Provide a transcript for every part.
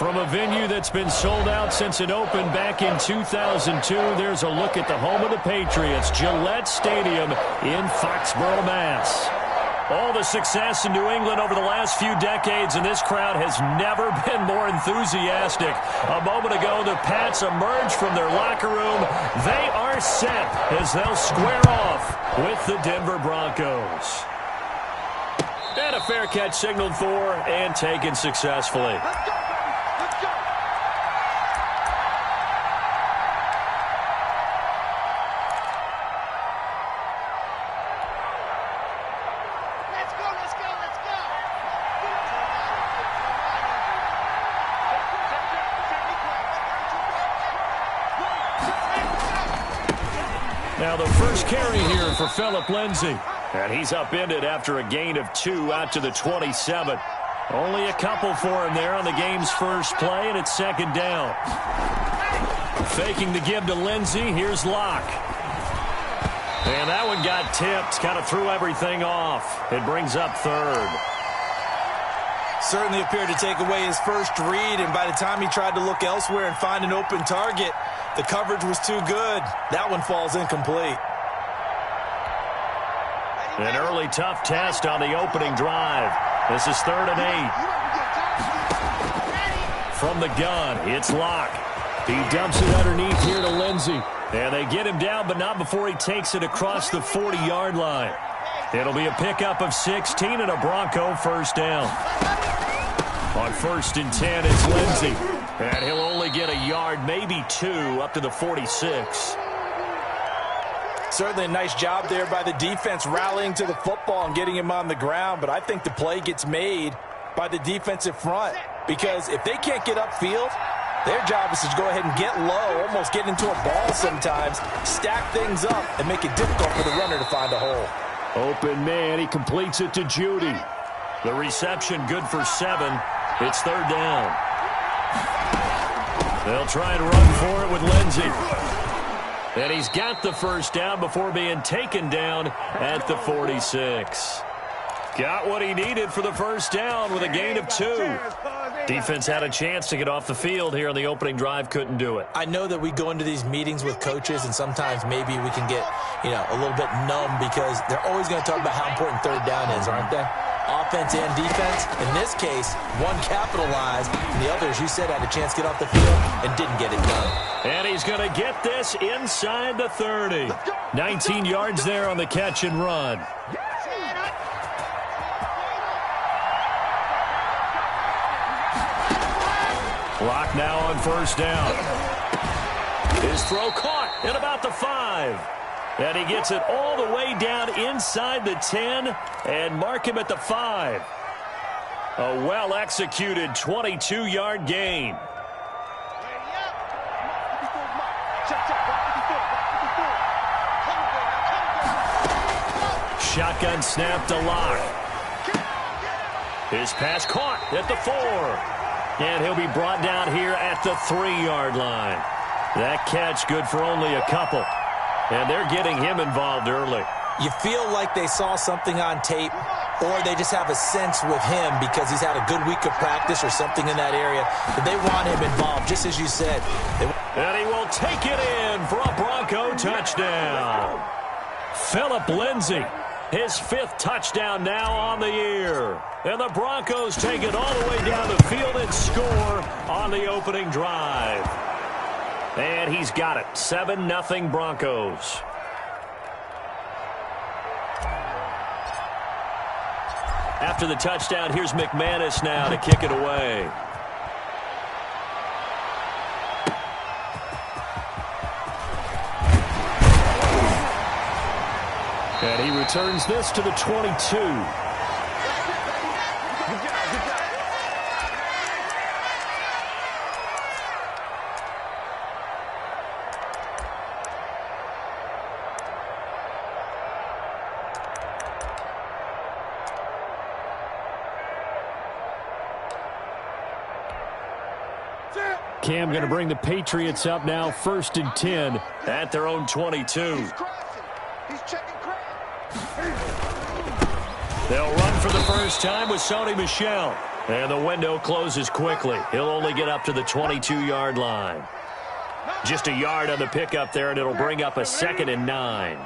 From a venue that's been sold out since it opened back in 2002, there's a look at the home of the Patriots, Gillette Stadium in Foxborough, Mass. All the success in New England over the last few decades, and this crowd has never been more enthusiastic. A moment ago, the Pats emerged from their locker room. They are set as they'll square off with the Denver Broncos. And a fair catch signaled for and taken successfully. Now the first carry here for Phillip Lindsay. And he's upended after a gain of 2 out to the 27. Only a couple for him there on the game's first play, and it's second down. Faking the give to Lindsay. Here's Locke. And that one got tipped. Kind of threw everything off. It brings up third. Certainly appeared to take away his first read, and by the time he tried to look elsewhere and find an open target, the coverage was too good. That one falls incomplete. An early tough test on the opening drive. This is 3rd and 8. From the gun, it's Locke. He dumps it underneath here to Lindsay. And they get him down, but not before he takes it across the 40-yard line. It'll be a pickup of 16 and a Bronco first down. On 1st and 10, it's Lindsay. And he'll only get a yard, maybe 2, up to the 46. Certainly a nice job there by the defense rallying to the football and getting him on the ground, but I think the play gets made by the defensive front, because if they can't get upfield, their job is to go ahead and get low, almost get into a ball sometimes, stack things up, and make it difficult for the runner to find a hole. Open man, he completes it to Judy. The reception good for 7. It's 3rd down. They'll try and run for it with Lindsay. And he's got the first down before being taken down at the 46. Got what he needed for the first down with a gain of 2. Defense had a chance to get off the field here on the opening drive, couldn't do it. I know that we go into these meetings with coaches, and sometimes maybe we can get, a little bit numb because they're always going to talk about how important 3rd down is, aren't they? Offense and defense. In this case, one capitalized, and the other, as you said, had a chance to get off the field and didn't get it done. And he's going to get this inside the 30. 19 yards there on the catch and run. Clock now on first down. His throw caught at about the 5. And he gets it all the way down inside the 10 and mark him at the 5. A well-executed 22-yard gain. Shotgun snap to Locke. His pass caught at the 4. And he'll be brought down here at the 3-yard line. That catch good for only a couple. And they're getting him involved early. You feel like they saw something on tape, or they just have a sense with him because he's had a good week of practice or something in that area. But they want him involved, just as you said. And he will take it in for a Bronco touchdown. Phillip Lindsay, his 5th touchdown now on the year. And the Broncos take it all the way down the field and score on the opening drive. And he's got it. 7-0 Broncos. After the touchdown, here's McManus now to kick it away. And he returns this to the 22. Cam going to bring the Patriots up now, 1st and 10 at their own 22. They'll run for the first time with Sony Michel. And the window closes quickly. He'll only get up to the 22-yard line. Just a yard on the pickup there, and it'll bring up a 2nd and 9.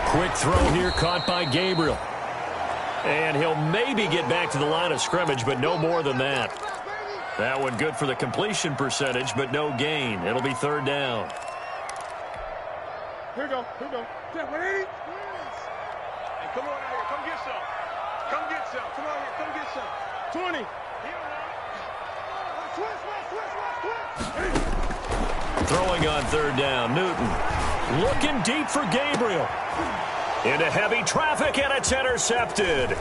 Quick throw here caught by Gabriel. And he'll maybe get back to the line of scrimmage, but no more than that. That one good for the completion percentage, but no gain. It'll be 3rd down. Here we go. Here we go. Yeah, ready? Hey, come on out here. Come get some. Come get some. Come on here. Come get some. 20. Throwing on 3rd down, Newton. Looking deep for Gabriel. Into heavy traffic, and it's intercepted.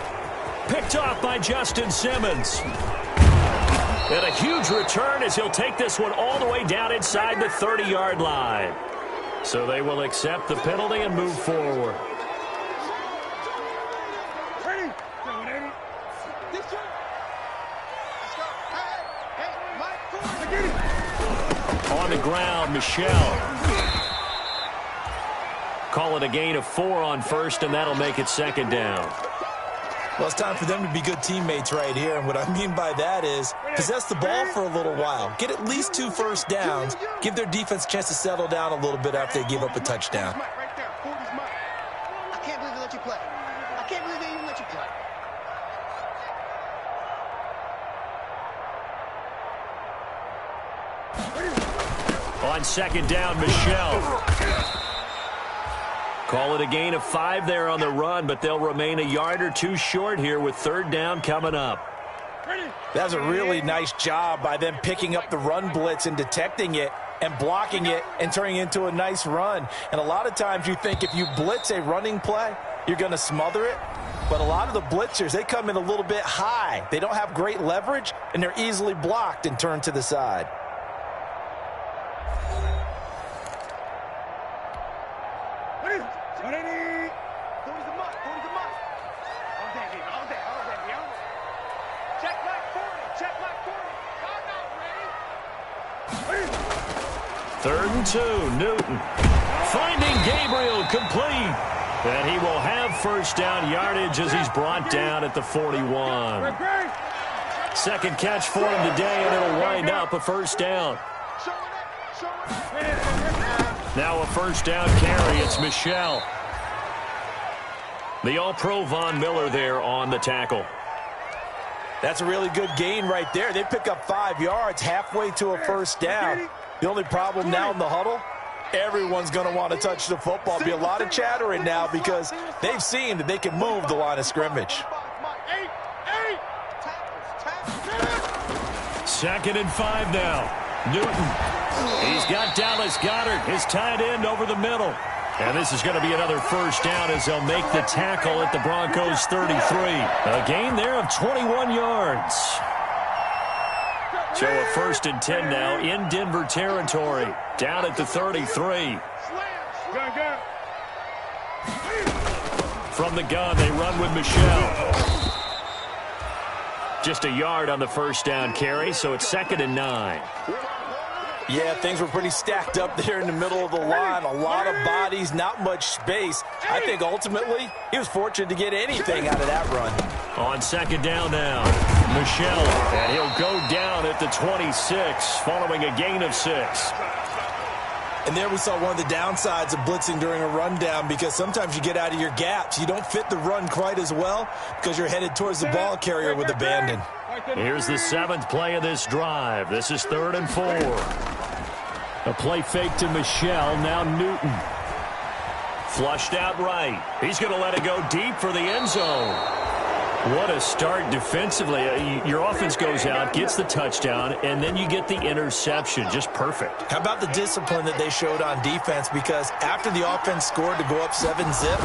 Picked off by Justin Simmons. And a huge return as he'll take this one all the way down inside the 30-yard line. So they will accept the penalty and move forward. On the ground, Michelle. Call it a gain of 4 on 1st, and that'll make it 2nd down. Well, it's time for them to be good teammates right here. And what I mean by that is possess the ball for a little while. Get at least 2 first downs. Give their defense a chance to settle down a little bit after they give up a touchdown. I can't believe they let you play. I can't believe they even let you play. On 2nd down, Michelle. Call it a gain of 5 there on the run, but they'll remain a yard or 2 short here with 3rd down coming up. That was a really nice job by them picking up the run blitz and detecting it and blocking it and turning it into a nice run. And a lot of times you think if you blitz a running play, you're going to smother it. But a lot of the blitzers, they come in a little bit high. They don't have great leverage, and they're easily blocked and turned to the side. Third and 2, Newton. Finding Gabriel complete. And he will have 1st down yardage as he's brought down at the 41. 2nd catch for him today, and it'll wind up a 1st down. Now a 1st down carry. It's Michelle. The All-Pro Von Miller there on the tackle. That's a really good gain right there. They pick up 5 yards halfway to a 1st down. The only problem now in the huddle, everyone's going to want to touch the football. Be a lot of chattering now because they've seen that they can move the line of scrimmage. 2nd and 5 now. Newton. He's got Dallas Goedert, his tight end, over the middle. And this is going to be another 1st down as they'll make the tackle at the Broncos 33. A gain there of 21 yards. So a 1st and 10 now in Denver territory. Down at the 33. From the gun, they run with Michelle. Just a yard on the 1st down carry, so it's 2nd and 9. Yeah, things were pretty stacked up there in the middle of the line. A lot of bodies, not much space. I think ultimately he was fortunate to get anything out of that run. On 2nd down now, Michelle, and he'll go down at the 26 following a gain of 6. And there we saw one of the downsides of blitzing during a rundown because sometimes you get out of your gaps. You don't fit the run quite as well because you're headed towards the ball carrier with abandon. Here's the 7th play of this drive. This is 3rd and 4. A play fake to Michelle, now Newton. Flushed out right. He's going to let it go deep for the end zone. What a start defensively. Your offense goes out, gets the touchdown, and then you get the interception. Just perfect. How about the discipline that they showed on defense? Because after the offense scored to go up 7-zip,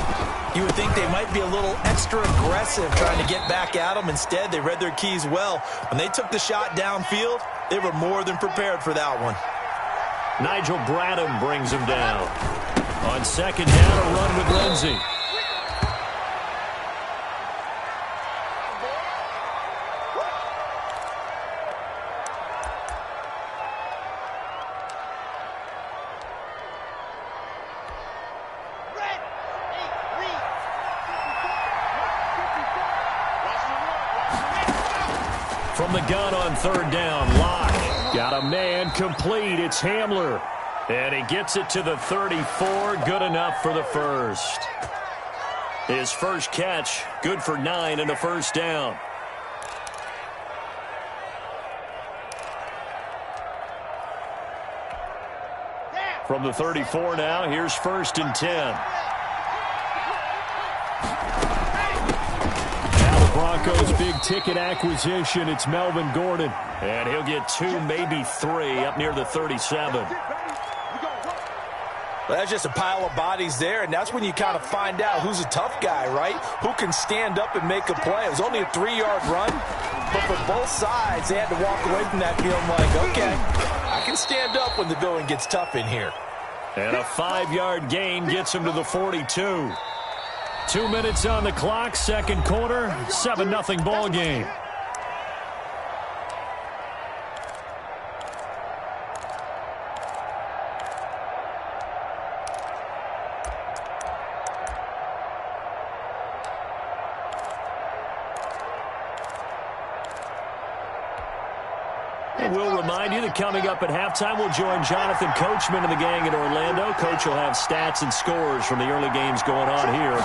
you would think they might be a little extra aggressive trying to get back at them. Instead, they read their keys well. When they took the shot downfield, they were more than prepared for that one. Nigel Bradham brings him down. On 2nd down, a run with Lindsey. From the gun on third down, Locke got a man complete. It's Hamler. And he gets it to the 34. Good enough for the first. His first catch, good for 9 and a first down. From the 34 now, here's 1st and 10. Broncos big ticket acquisition. It's Melvin Gordon. And he'll get 2, maybe 3 up near the 37. Well, that's just a pile of bodies there, and that's when you kind of find out who's a tough guy, right? Who can stand up and make a play. It was only a 3-yard run, but for both sides, they had to walk away from that feeling like, okay, I can stand up when the going gets tough in here. And a 5-yard gain gets him to the 42. 2 minutes on the clock, second quarter, 7-0 ball game. We'll remind you that coming up at halftime, we'll join Jonathan Coachman and the gang in Orlando. Coach will have stats and scores from the early games going on here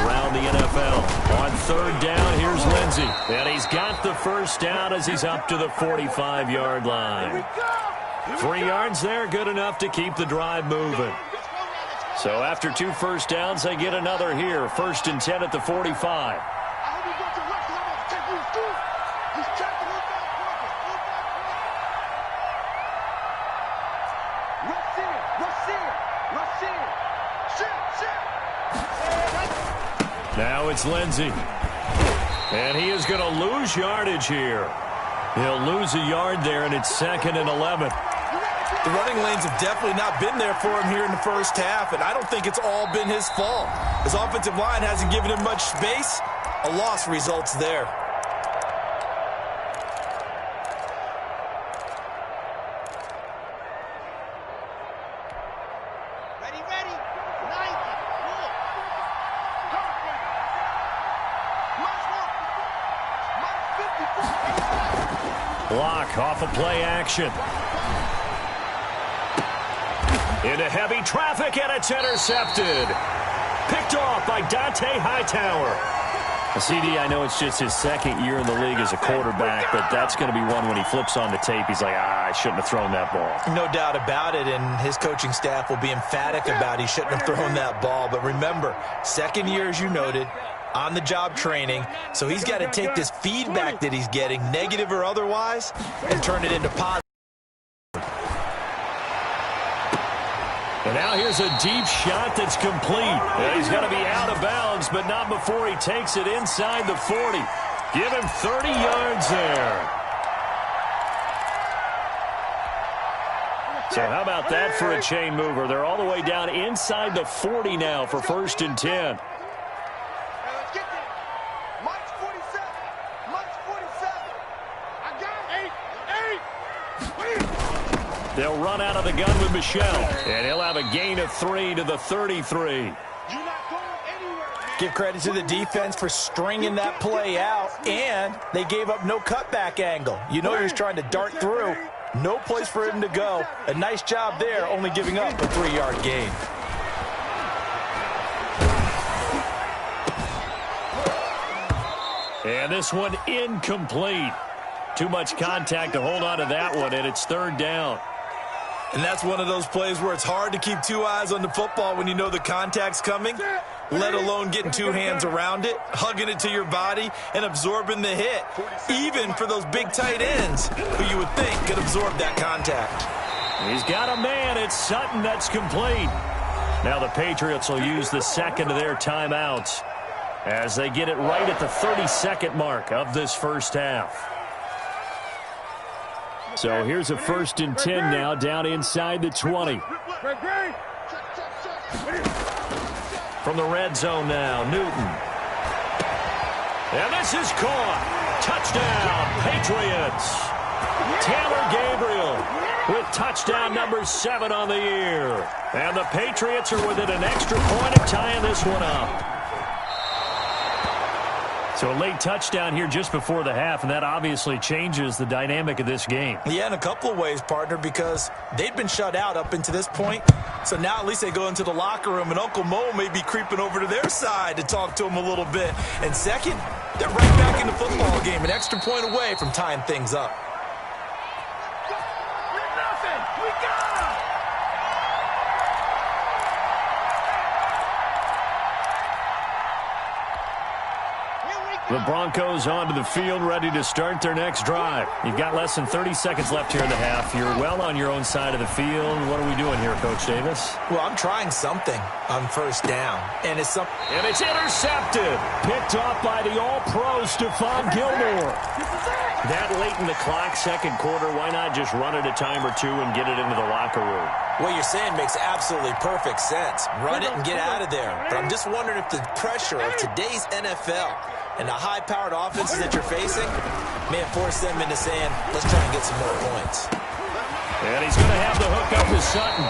around the NFL. On third down, here's Lindsey. And he's got the first down as he's up to the 45-yard line. 3 yards there, good enough to keep the drive moving. So after 2 first downs, they get another here. 1st and 10 at the 45. Now it's Lindsey. And he is going to lose yardage here. He'll lose a yard there, and it's 2nd and 11. The running lanes have definitely not been there for him here in the first half, and I don't think it's all been his fault. His offensive line hasn't given him much space. A loss results there. Block off of play action. Into heavy traffic, and it's intercepted. Picked off by Dante Hightower. CD, I know it's just his 2nd year in the league as a quarterback, but that's going to be one when he flips on the tape. He's like, I shouldn't have thrown that ball. No doubt about it, and his coaching staff will be emphatic about he shouldn't have thrown that ball. But remember, 2nd year, as you noted, on-the-job training, so he's got to take this feedback that he's getting, negative or otherwise, and turn it into positive. And now here's a deep shot that's complete. And he's going to be out of bounds, but not before he takes it inside the 40. Give him 30 yards there. So how about that for a chain mover? They're all the way down inside the 40 now for 1st and 10. They'll run out of the gun with Michel, and he'll have a gain of 3 to the 33. Give credit to the defense for stringing that play out, and they gave up no cutback angle. You know, you're just trying to dart through. No place for him to go. A nice job there, only giving up a 3-yard gain. And this one incomplete. Too much contact to hold on to that one, and it's 3rd down. And that's one of those plays where it's hard to keep 2 eyes on the football when you know the contact's coming, let alone getting 2 hands around it, hugging it to your body, and absorbing the hit, even for those big tight ends who you would think could absorb that contact. He's got a man. It's Sutton. That's complete. Now the Patriots will use the 2nd of their timeouts as they get it right at the 32nd mark of this first half. So here's a 1st and 10 now, down inside the 20. From the red zone now, Newton. And this is caught. Touchdown, Patriots. Taylor Gabriel with touchdown number 7 on the year. And the Patriots are within an extra point of tying this one up. So a late touchdown here just before the half, and that obviously changes the dynamic of this game. Yeah, in a couple of ways, partner, because they've been shut out up until this point. So now at least they go into the locker room, and Uncle Mo may be creeping over to their side to talk to him a little bit. And second, they're right back in the football game, an extra point away from tying things up. The Broncos onto the field, ready to start their next drive. You've got less than 30 seconds left here in the half. You're well on your own side of the field. What are we doing here, Coach Davis? Well, I'm trying something on first down. And it's intercepted. Picked off by the All-Pro Stephon Gilmore. That late in the clock, second quarter, why not just run it a time or two and get it into the locker room? What you're saying makes absolutely perfect sense. Run it and get out of there. But I'm just wondering if the pressure of today's NFL and the high-powered offenses that you're facing may have forced them into saying, let's try and get some more points. And he's going to have the hook up to Sutton.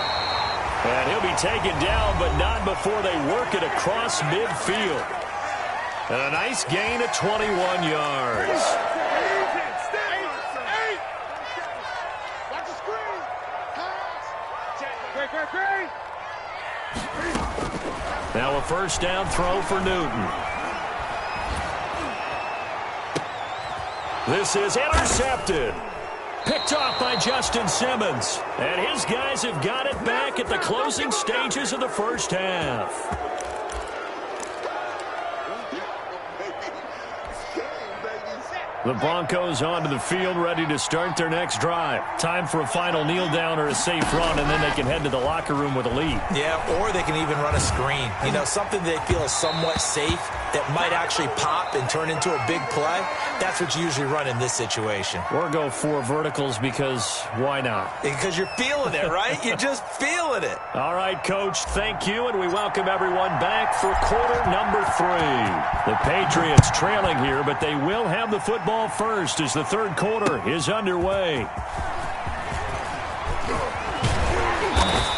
And he'll be taken down, but not before they work it across midfield. And a nice gain of 21 yards. Now a first down throw for Newton. This is intercepted. Picked off by Justin Simmons. And his guys have got it back at the closing stages of the first half. The Broncos onto the field, ready to start their next drive. Time for a final kneel down or a safe run, and then they can head to the locker room with a lead. Yeah, or they can even run a screen. You know, something they feel is somewhat safe that might actually pop and turn into a big play. That's what you usually run in this situation. Or go for verticals because why not? Because you're feeling it, right? You're just feeling it. All right, Coach, thank you, and we welcome everyone back for quarter number 3. The Patriots trailing here, but they will have the football first as the third quarter is underway.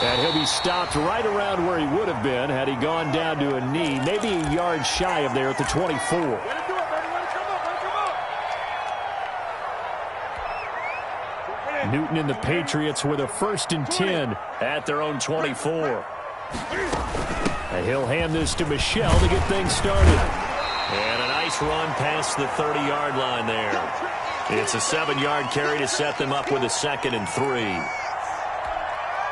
And he'll be stopped right around where he would have been had he gone down to a knee, maybe a yard shy of there at the 24. Newton and the Patriots with a 1st and 10 at their own 24. And he'll hand this to Michel to get things started. And a nice run past the 30-yard line there. It's a 7-yard carry to set them up with a 2nd and 3.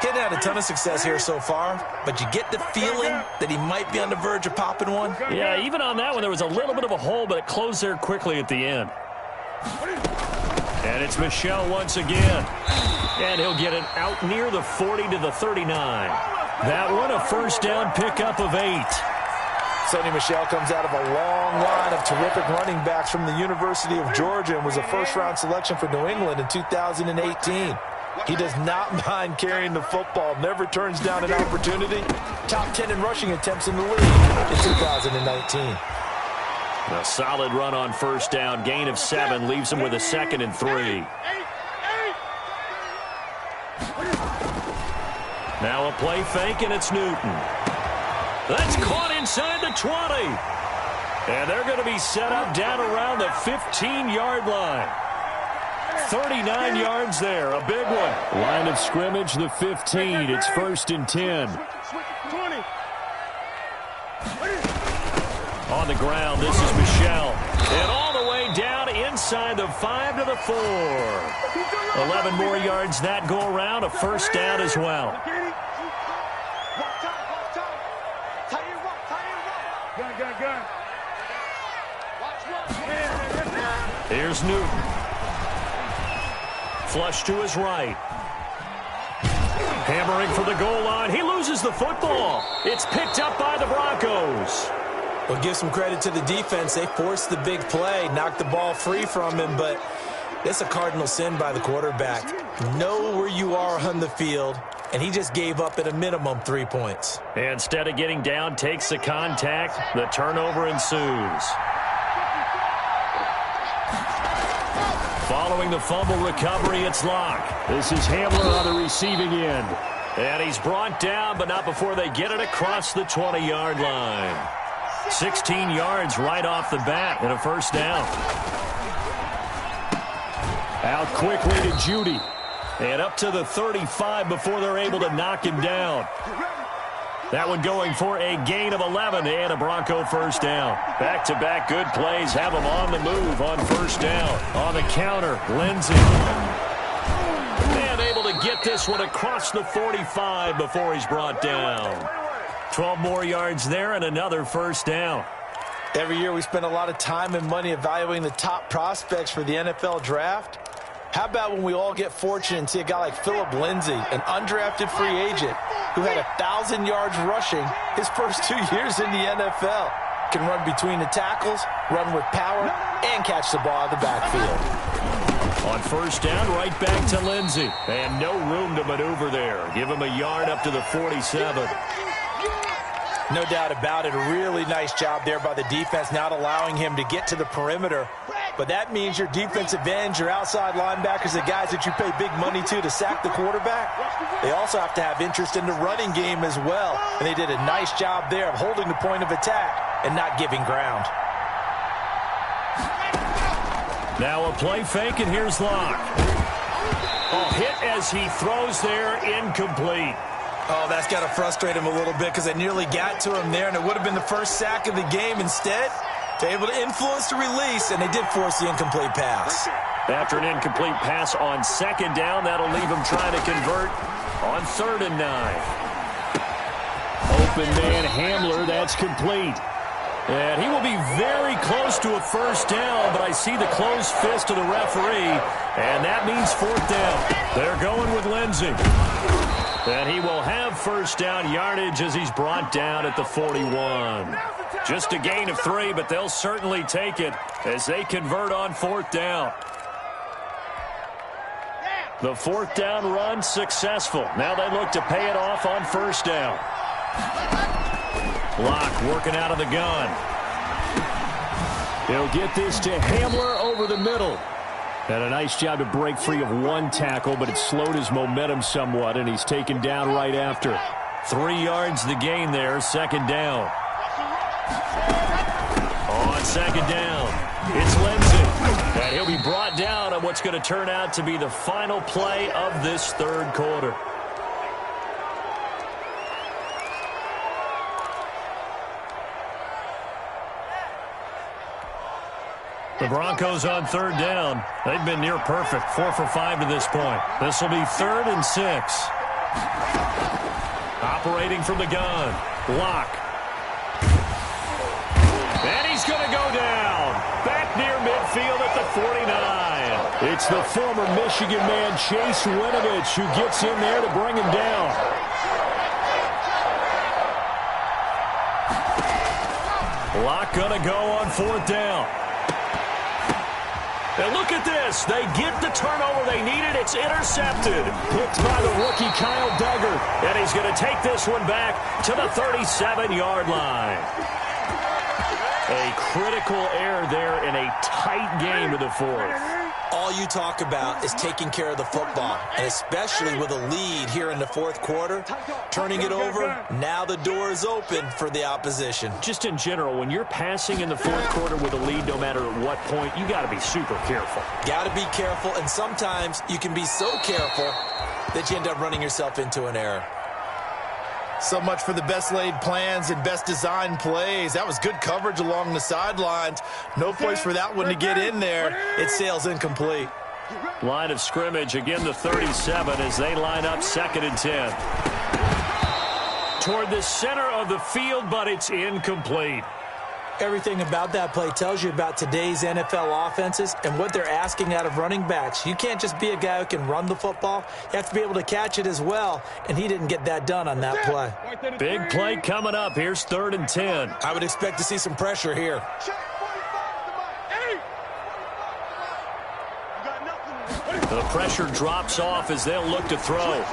Hadn't had a ton of success here so far, but you get the feeling that he might be on the verge of popping one. Yeah, even on that one, there was a little bit of a hole, but it closed there quickly at the end. And it's Michel once again. And he'll get it out near the 40 to the 39. That one, a first down pickup of 8. Sonny Michel comes out of a long line of terrific running backs from the University of Georgia and was a first-round selection for New England in 2018. He does not mind carrying the football, never turns down an opportunity. Top 10 in rushing attempts in the league in 2019. A solid run on first down, gain of 7, leaves him with a 2nd and 3. Now a play fake, and it's Newton. That's caught inside the 20. And they're going to be set up down around the 15-yard line. 39 yards there, a big one. Line of scrimmage, the 15. It's 1st and 10. On the ground, this is Michel. And all the way down inside the 5 to the 4. 11 more yards that go around, a first down as well. Here's Newton. Flush to his right. Hammering for the goal line. He loses the football. It's picked up by the Broncos. Well, give some credit to the defense. They forced the big play, knocked the ball free from him, but it's a cardinal sin by the quarterback. Know where you are on the field, and he just gave up at a minimum 3 points. Instead of getting down, takes the contact. The turnover ensues. Following the fumble recovery, it's Locke. This is Hamler on the receiving end. And he's brought down, but not before they get it across the 20-yard line. 16 yards right off the bat and a first down. Out quickly to Judy. And up to the 35 before they're able to knock him down. That one going for a gain of 11 and a Bronco first down. Back-to-back good plays have him on the move on first down. On the counter, Lindsey. And able to get this one across the 45 before he's brought down. 12 more yards there and another first down. Every year we spend a lot of time and money evaluating the top prospects for the NFL draft. How about when we all get fortunate and see a guy like Philip Lindsay, an undrafted free agent who had 1,000 yards rushing his first 2 years in the NFL. Can run between the tackles, run with power, and catch the ball out of the backfield. On first down, right back to Lindsey. And no room to maneuver there. Give him a yard up to the 47. No doubt about it. A really nice job there by the defense, not allowing him to get to the perimeter. But that means your defensive ends, your outside linebackers, the guys that you pay big money to sack the quarterback, they also have to have interest in the running game as well. And they did a nice job there of holding the point of attack and not giving ground. Now a play fake, and here's Locke. A hit as he throws there, incomplete. Oh, that's got to frustrate him a little bit because they nearly got to him there, and it would have been the first sack of the game. Instead, they're able to influence the release, and they did force the incomplete pass. After an incomplete pass on second down, that'll leave him trying to convert on 3rd and 9. Open man Hamler, that's complete. And he will be very close to a first down, but I see the closed fist of the referee, and that means 4th down. They're going with Lindsey. And he will have first down yardage as he's brought down at the 41. Just a gain of 3, but they'll certainly take it as they convert on 4th down. The 4th down run successful. Now they look to pay it off on first down. Locke working out of the gun. He'll get this to Hamler over the middle. And a nice job to break free of one tackle, but it slowed his momentum somewhat, and he's taken down right after. 3 yards the gain there, 2nd down. On 2nd down, it's Lindsey. And he'll be brought down on what's going to turn out to be the final play of this 3rd quarter. The Broncos on 3rd down. They've been near perfect, 4 for 5 to this point. This will be 3rd and 6. Operating from the gun, Locke. And he's going to go down. Back near midfield at the 49. It's the former Michigan man, Chase Winovich, who gets in there to bring him down. Locke going to go on 4th down. And look at this. They get the turnover they needed. It's intercepted. Picked by the rookie Kyle Duggar. And he's going to take this one back to the 37-yard line. A critical error there in a tight game of the 4th. All you talk about is taking care of the football, and especially with a lead here in the 4th quarter. Turning it over, now the door is open for the opposition. Just in general, when you're passing in the 4th quarter with a lead, no matter at what point, you got to be super careful. Got to be careful, and sometimes you can be so careful that you end up running yourself into an error. So much for the best laid plans and best designed plays. That was good coverage along the sidelines. No place for that one to get in there. It sails incomplete. Line of scrimmage, again the 37 as they line up 2nd and 10. Toward the center of the field, but it's incomplete. Everything about that play tells you about today's NFL offenses and what they're asking out of running backs. You can't just be a guy who can run the football. You have to be able to catch it as well, and he didn't get that done on that play. Big play coming up. Here's 3rd and 10. I would expect to see some pressure here. The pressure drops off as they'll look to throw.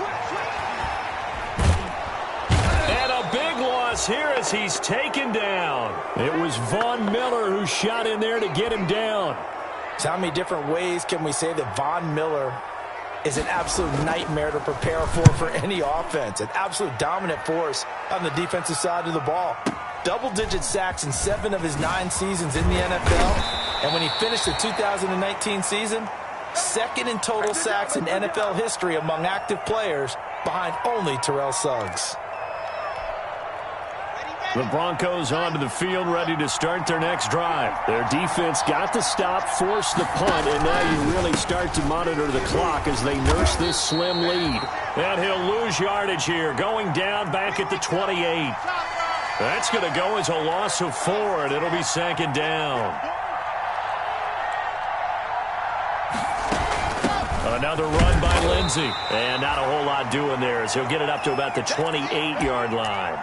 And a big loss here as he's taken down. It was Von Miller who shot in there to get him down. So how many different ways can we say that Von Miller is an absolute nightmare to prepare for any offense? An absolute dominant force on the defensive side of the ball. double-digit sacks in 7 of his 9 seasons in the NFL. And when he finished the 2019 season, second in total sacks in NFL history among active players, behind only Terrell Suggs. The Broncos onto the field, ready to start their next drive. Their defense got the stop, forced the punt, and now you really start to monitor the clock as they nurse this slim lead. And he'll lose yardage here, going down back at the 28. That's going to go as a loss of 4, and it'll be second down. Another run by Lindsey, and not a whole lot doing there as he'll get it up to about the 28-yard line.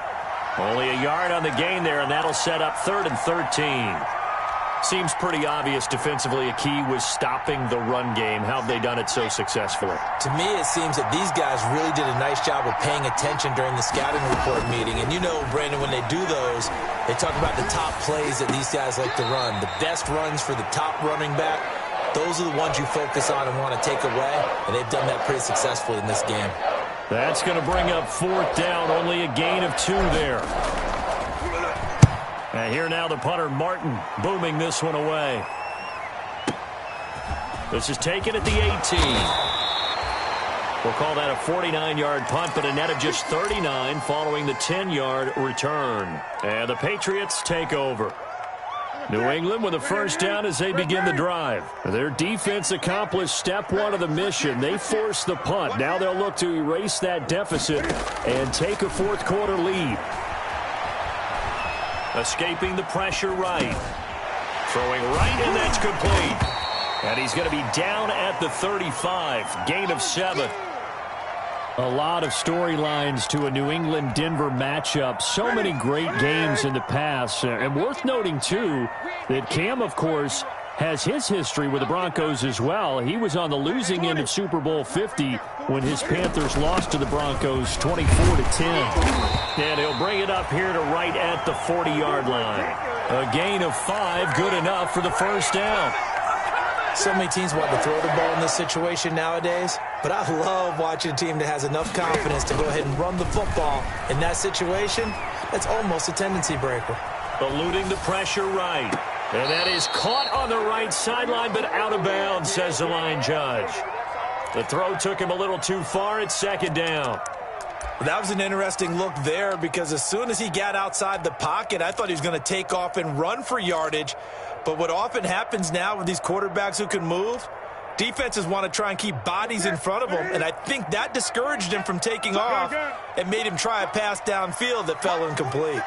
Only a yard on the gain there, and that'll set up 3rd and 13. Seems pretty obvious defensively a key was stopping the run game. How have they done it so successfully? To me, it seems that these guys really did a nice job of paying attention during the scouting report meeting. And you know, Brandon, when they do those, they talk about the top plays that these guys like to run. The best runs for the top running back, those are the ones you focus on and want to take away. And they've done that pretty successfully in this game. That's going to bring up 4th down, only a gain of 2 there. And here now the punter, Martin, booming this one away. This is taken at the 18. We'll call that a 49-yard punt, but a net of just 39 following the 10-yard return. And the Patriots take over. New England with a first down as they begin the drive. Their defense accomplished step 1 of the mission. They forced the punt. Now they'll look to erase that deficit and take a 4th quarter lead. Escaping the pressure right. Throwing right, and that's complete. And he's going to be down at the 35. Gain of 7. A lot of storylines to a New England-Denver matchup. So many great games in the past. And worth noting, too, that Cam, of course, has his history with the Broncos as well. He was on the losing end of Super Bowl 50 when his Panthers lost to the Broncos 24-10. And he'll bring it up here to right at the 40-yard line. A gain of 5, good enough for the first down. So many teams want to throw the ball in this situation nowadays, but I love watching a team that has enough confidence to go ahead and run the football. In that situation, that's almost a tendency breaker. Eluding the pressure right. And that is caught on the right sideline, but out of bounds, says the line judge. The throw took him a little too far. It's second down. That was an interesting look there because as soon as he got outside the pocket, I thought he was going to take off and run for yardage. But what often happens now with these quarterbacks who can move, defenses want to try and keep bodies in front of them, and I think that discouraged him from taking off and made him try a pass downfield that fell incomplete.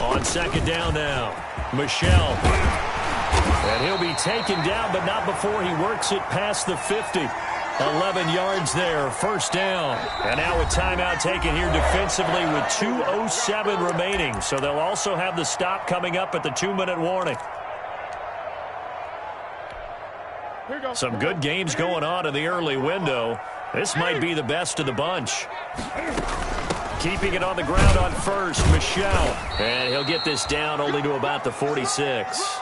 On second down now, Michelle. And he'll be taken down, but not before he works it past the 50. 11 yards there, first down. And now a timeout taken here defensively with 2:07 remaining. So they'll also have the stop coming up at the 2-minute warning. Some good games going on in the early window. This might be the best of the bunch. Keeping it on the ground on first, Michelle. And he'll get this down only to about the 46.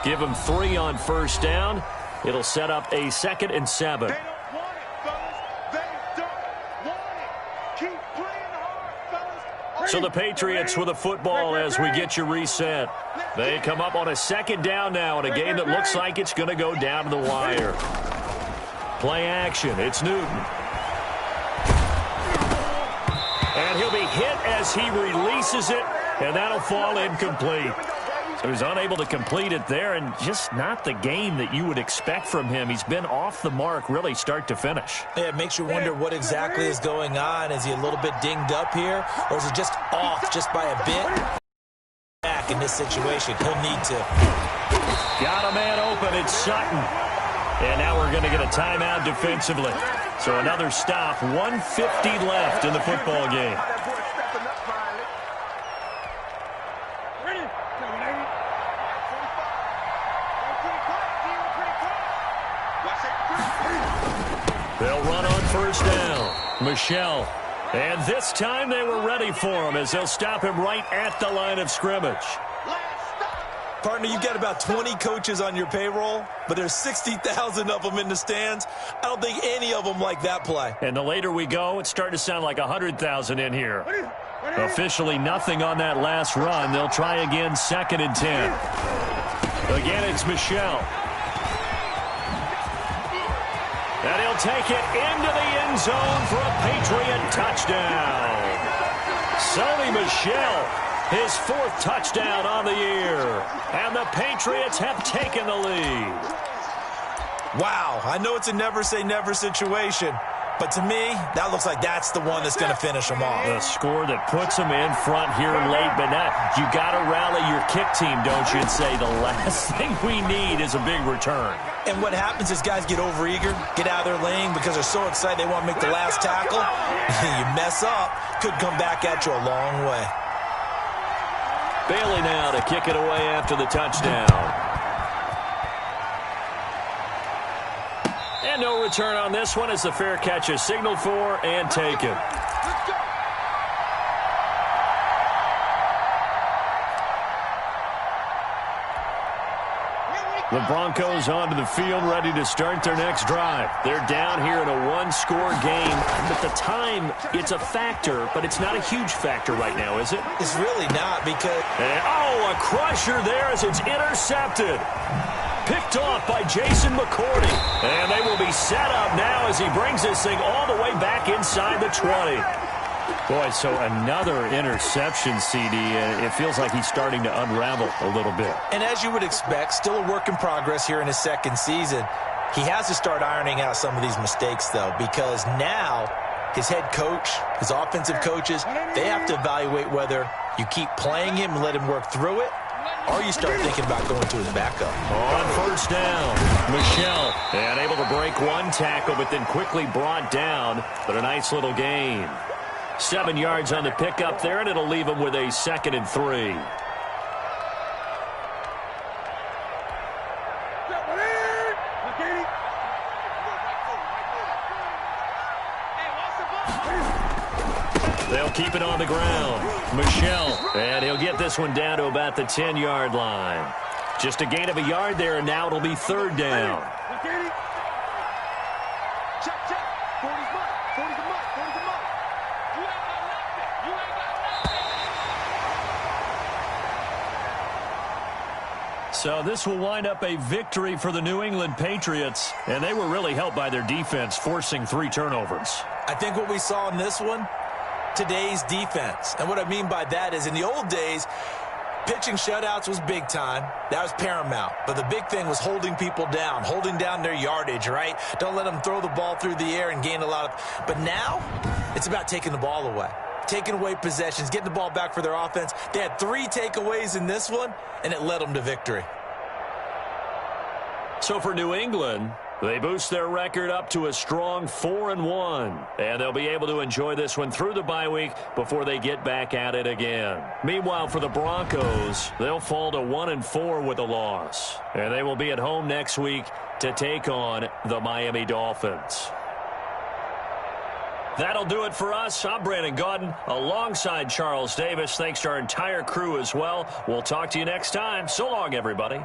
Give him 3 on first down. It'll set up a 2nd and 7. They don't want it, fellas. They don't want it. Keep playing hard, fellas. So the Patriots with the football as we get you reset. They come up on a second down now in a game that looks like it's going to go down to the wire. Play action. It's Newton. And he'll be hit as he releases it, and that'll fall incomplete. So he's unable to complete it there, and just not the game that you would expect from him. He's been off the mark really start to finish. Yeah, it makes you wonder what exactly is going on. Is he a little bit dinged up here, or is it just off just by a bit? Back in this situation, he'll need to. Got a man open. It's Sutton. And now we're going to get a timeout defensively. So another stop. 1:50 left in the football game. They'll run on first down. Michelle. And this time they were ready for him as they'll stop him right at the line of scrimmage. Partner, you've got about 20 coaches on your payroll, but there's 60,000 of them in the stands. I don't think any of them like that play. And the later we go, it's starting to sound like 100,000 in here. Officially nothing on that last run. They'll try again, 2nd and 10. Again, it's Michel. And he'll take it into the end zone for a Patriot touchdown. Sony Michel, his 4th touchdown on the year. And the Patriots have taken the lead. Wow, I know it's a never-say-never situation, but to me, that looks like that's the one that's going to finish them off. The score that puts them in front here late, but now you got to rally your kick team, don't you, and say the last thing we need is a big return. And what happens is guys get overeager, get out of their lane because they're so excited they want to make the last tackle. You mess up, could come back at you a long way. Bailey now to kick it away after the touchdown. And no return on this one as the fair catch is signaled for and taken. The Broncos onto the field, ready to start their next drive. They're down here in a one-score game. But the time, it's a factor, but it's not a huge factor right now, is it? It's really not because... And, oh, a crusher there as it's intercepted. Picked off by Jason McCourty. And they will be set up now as he brings this thing all the way back inside the 20. Boy, so another interception, CD. It feels like he's starting to unravel a little bit. And as you would expect, still a work in progress here in his 2nd season. He has to start ironing out some of these mistakes, though, because now his head coach, his offensive coaches, they have to evaluate whether you keep playing him and let him work through it, or you start thinking about going to his backup. On 1st down, Michel, and able to break one tackle, but then quickly brought down, but a nice little gain. 7 yards on the pickup there, and it'll leave him with a 2nd and 3. They'll keep it on the ground. Michel, and he'll get this one down to about the 10-yard line. Just a gain of a yard there, and now it'll be 3rd down. So this will wind up a victory for the New England Patriots, and they were really helped by their defense, forcing 3 turnovers. I think what we saw in this one, today's defense. And what I mean by that is in the old days, pitching shutouts was big time. That was paramount. But the big thing was holding people down, holding down their yardage, right? Don't let them throw the ball through the air and gain a lot of... But now, it's about taking the ball away. Taking away possessions, getting the ball back for their offense. They had 3 takeaways in this one, and it led them to victory. So for New England, they boost their record up to a strong 4-1. And they'll be able to enjoy this one through the bye week before they get back at it again. Meanwhile, for the Broncos, they'll fall to 1-4 with a loss. And they will be at home next week to take on the Miami Dolphins. That'll do it for us. I'm Brandon Gaudin alongside Charles Davis. Thanks to our entire crew as well. We'll talk to you next time. So long, everybody.